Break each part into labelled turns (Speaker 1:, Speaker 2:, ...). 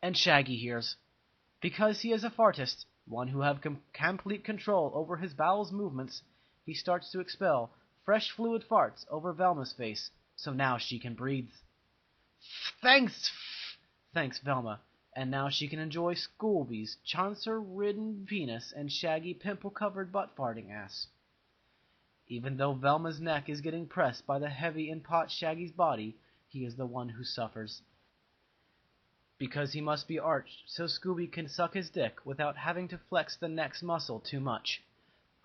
Speaker 1: and Shaggy hears. Because he is a fartist, one who have complete control over his bowels movements, he starts to expel fresh fluid farts over Velma's face, so now she can breathe. Thanks, Velma, and now she can enjoy Scooby's cancer-ridden penis and Shaggy pimple-covered butt-farting ass. Even though Velma's neck is getting pressed by the heavy and pot Shaggy's body, he is the one who suffers. Because he must be arched so Scooby can suck his dick without having to flex the neck's muscle too much.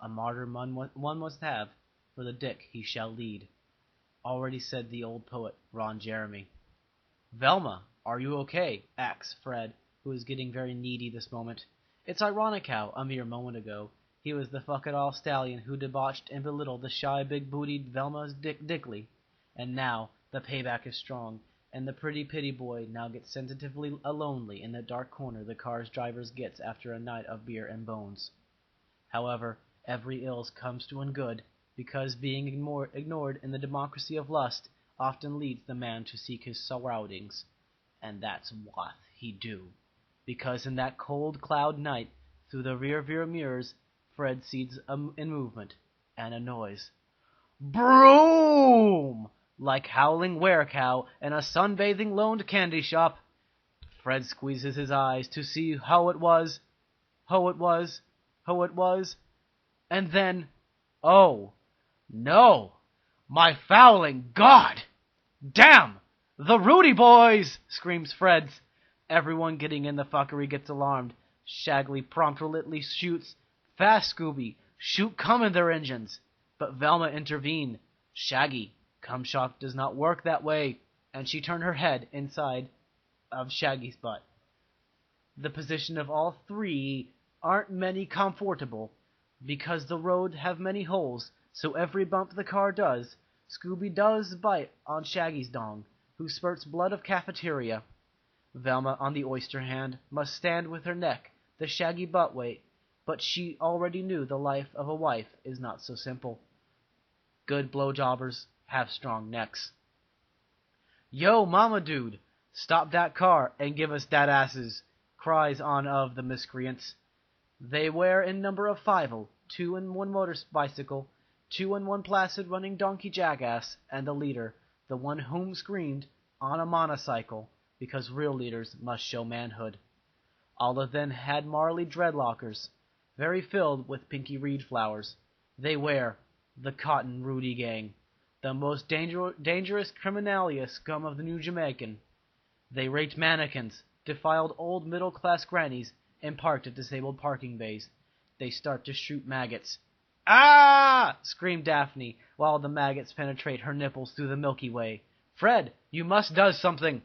Speaker 1: A martyr one must have, for the dick he shall lead. Already said the old poet, Ron Jeremy. Velma, are you okay? Asks Fred, who is getting very needy this moment. It's ironic how, a mere moment ago, he was the fuck-it-all stallion who debauched and belittled the shy big-bootied Velma's Dickley, and now the payback is strong, and the pretty pity boy now gets sensitively lonely in the dark corner the car's driver gets after a night of beer and bones. However, every ills comes to an good, because being ignored in the democracy of lust often leads the man to seek his surroundings, and that's what he do. Because in that cold cloud night, through the rear mirrors, Fred sees in movement and a noise. Broom! Like howling werecow in a sunbathing loaned candy shop. Fred squeezes his eyes to see how it was, and then, oh, no, my fouling God! Damn! The Rudy boys! Screams Fred. Everyone getting in the fuckery gets alarmed. Shaggy promptly shoots. Fast, Scooby! Shoot cum in their engines! But Velma intervened. Shaggy, cum shock does not work that way, and she turned her head inside of Shaggy's butt. The position of all three aren't many comfortable, because the road have many holes, so every bump the car does, Scooby does bite on Shaggy's dong, who spurts blood of cafeteria. Velma, on the oyster hand, must stand with her neck the Shaggy butt weight, but she already knew the life of a wife is not so simple. Good blowjobbers have strong necks. Yo, mama dude, stop that car and give us that asses, cries on of the miscreants. They wear in number of 5, 2 in one motorbicycle, 2 in one placid running donkey jackass, and the leader, the one whom screamed, on a monocycle, because real leaders must show manhood. All of them had Marley dreadlockers, very filled with pinky reed flowers. They wear the Cotton Rudy Gang, the most dangerous criminalia scum of the New Jamaican. They raped mannequins, defiled old middle-class grannies, and parked at disabled parking bays. They start to shoot maggots. Ah! Screamed Daphne, while the maggots penetrate her nipples through the Milky Way. Fred, you must do something.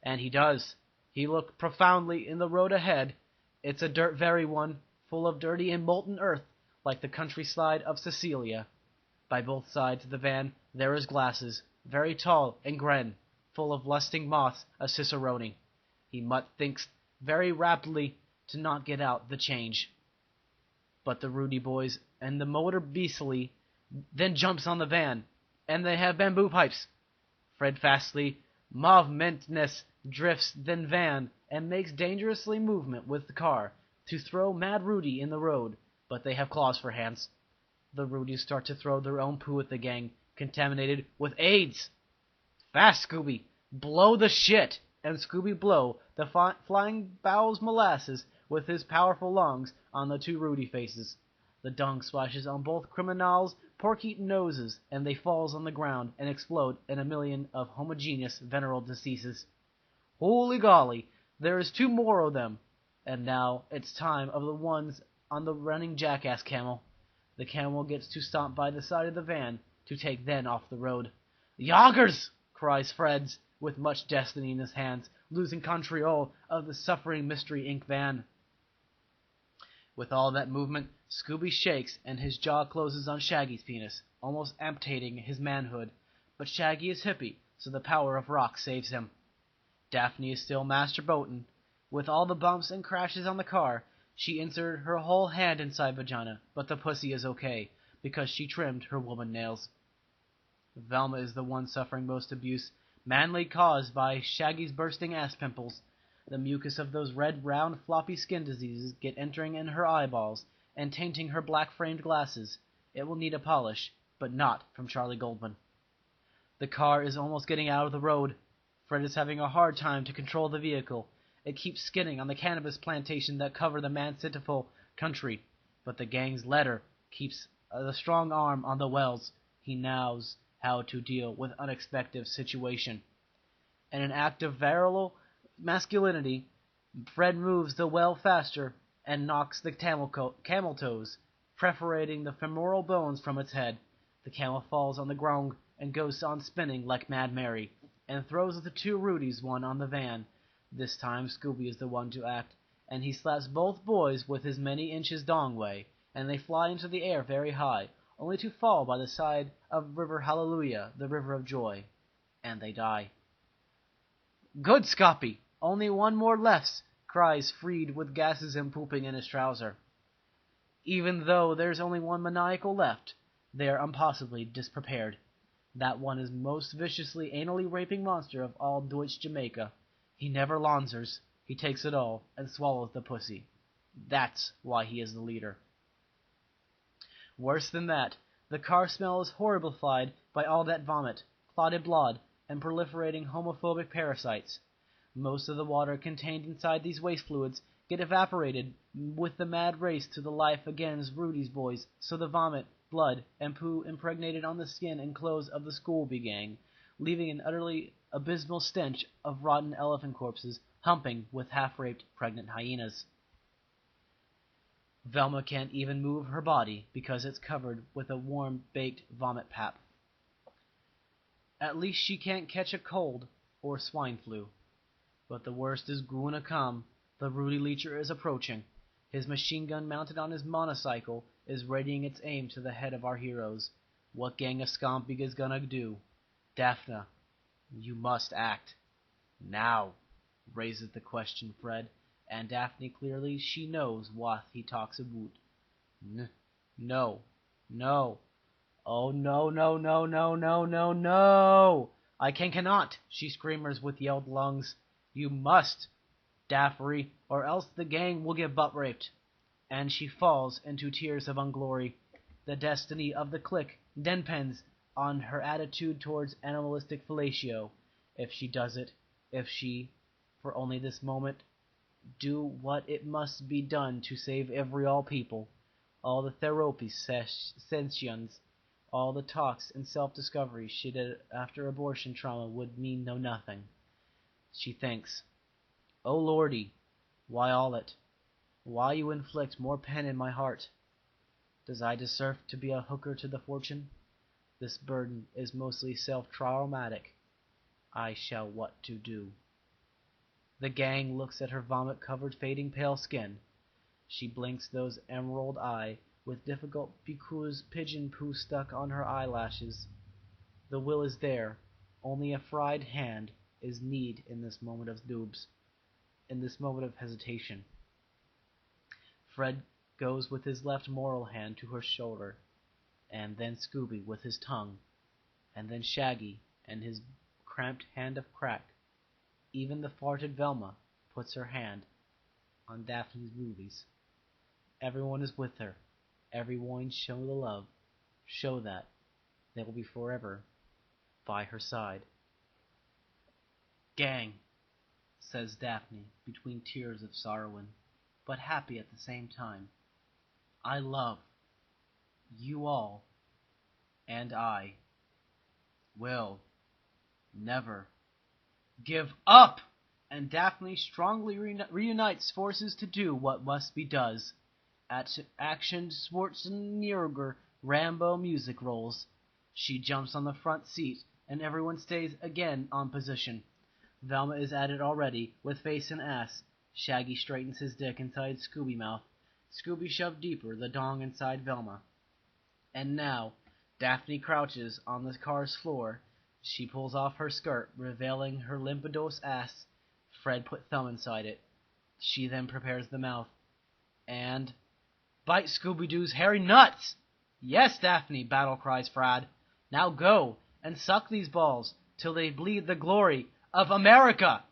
Speaker 1: And he does. He looked profoundly in the road ahead. It's a very one, full of dirty and molten earth, like the countryside of Sicilia. By both sides of the van there is glasses, very tall and gren, full of lusting moths, a cicerone. He thinks very rapidly to not get out the change. But the Rudy boys and the motor beastly then jumps on the van, and they have bamboo pipes. Fred fastly, movementness drifts then van, and makes dangerously movement with the car, to throw Mad Rudy in the road, but they have claws for hands. The Rudies start to throw their own poo at the gang, contaminated with AIDS. Fast, Scooby! Blow the shit! And Scooby blow the flying bowels molasses with his powerful lungs on the 2 Rudy faces. The dung splashes on both criminals' pork-eaten noses, and they falls on the ground and explode in a million of homogeneous venereal diseases. Holy golly, there is 2 more of them, and now it's time of the ones on the running jackass camel. The camel gets to stomp by the side of the van to take then off the road. Yoggers! Cries Fred, with much destiny in his hands, losing control of the suffering Mystery Inc. van. With all that movement, Scooby shakes and his jaw closes on Shaggy's penis, almost amputating his manhood. But Shaggy is hippie, so the power of rock saves him. Daphne is still masturbating. With all the bumps and crashes on the car, she inserted her whole hand inside vagina, but the pussy is okay, because she trimmed her woman nails. Velma is the one suffering most abuse, mainly caused by Shaggy's bursting ass pimples. The mucus of those red, round, floppy skin diseases get entering in her eyeballs and tainting her black-framed glasses. It will need a polish, but not from Charlie Goldman. The car is almost getting out of the road. Fred is having a hard time to control the vehicle. It keeps skidding on the cannabis plantation that cover the Mansittiful country, but the gang's leader keeps the strong arm on the wells. He knows how to deal with unexpected situation. In an act of virile masculinity, Fred moves the well faster and knocks the camel toes, perforating the femoral bones from its head. The camel falls on the ground and goes on spinning like Mad Mary, and throws the two Rudies one on the van. This time Scooby is the one to act, and he slaps both boys with his many inches dong way, and they fly into the air very high, only to fall by the side of River Hallelujah, the river of joy, and they die. "Good, Scooby! Only one more left," cries Freed with gases and pooping in his trouser. Even though there's only one maniacal left, they are impossibly disprepared. That one is most viciously anally raping monster of all Deutsch Jamaica. He never launzers, he takes it all, and swallows the pussy. That's why he is the leader. Worse than that, the car smell is horrified by all that vomit, clotted blood, and proliferating homophobic parasites. Most of the water contained inside these waste fluids get evaporated with the mad race to the life against Rudy's boys, so the vomit, blood, and poo impregnated on the skin and clothes of the Scooby gang, leaving an utterly abysmal stench of rotten elephant corpses humping with half-raped pregnant hyenas. Velma can't even move her body because it's covered with a warm, baked vomit pap. At least she can't catch a cold or swine flu. But the worst is gonna come. The Rudy Leecher is approaching. His machine gun mounted on his monocycle is readying its aim to the head of our heroes. What gang of Scompi is gonna do? Daphne, you must act. Now, raises the question Fred, and Daphne clearly she knows what he talks about. No. Oh, no. I cannot, she screamers with yelled lungs. You must, Daffrey, or else the gang will get butt-raped. And she falls into tears of unglory. The destiny of the clique depends on her attitude towards animalistic fellatio. If she does it, if she, for only this moment, do what it must be done to save every all people, all the therapy sessions, all the talks and self-discovery she did after abortion trauma would mean nothing. She thinks, "Oh Lordy, why all it? Why you inflict more pain in my heart? Does I deserve to be a hooker to the fortune? This burden is mostly self-traumatic. I shall what to do." The gang looks at her vomit-covered, fading pale skin. She blinks those emerald eye with difficult because pigeon poo stuck on her eyelashes. The will is there, only a fried hand is need in this moment of doobs, in this moment of hesitation. Fred goes with his left moral hand to her shoulder, and then Scooby with his tongue, and then Shaggy and his cramped hand of crack. Even the farted Velma puts her hand on Daphne's boobies. Everyone is with her. Everyone show the love. Show that they will be forever by her side. "Gang," says Daphne between tears of sorrowing, but happy at the same time. "I love you all, and I will never give up!" And Daphne strongly reunites forces to do what must be does. At Action Schwarzenegger Rambo music rolls. She jumps on the front seat, and everyone stays again on position. Velma is at it already, with face and ass. Shaggy straightens his dick inside Scooby mouth. Scooby shoved deeper, the dong inside Velma. And now, Daphne crouches on the car's floor. She pulls off her skirt, revealing her limpidous ass. Fred put thumb inside it. She then prepares the mouth. And bite Scooby-Doo's hairy nuts! "Yes, Daphne," battle cries Fred. "Now go and suck these balls till they bleed the glory of America!"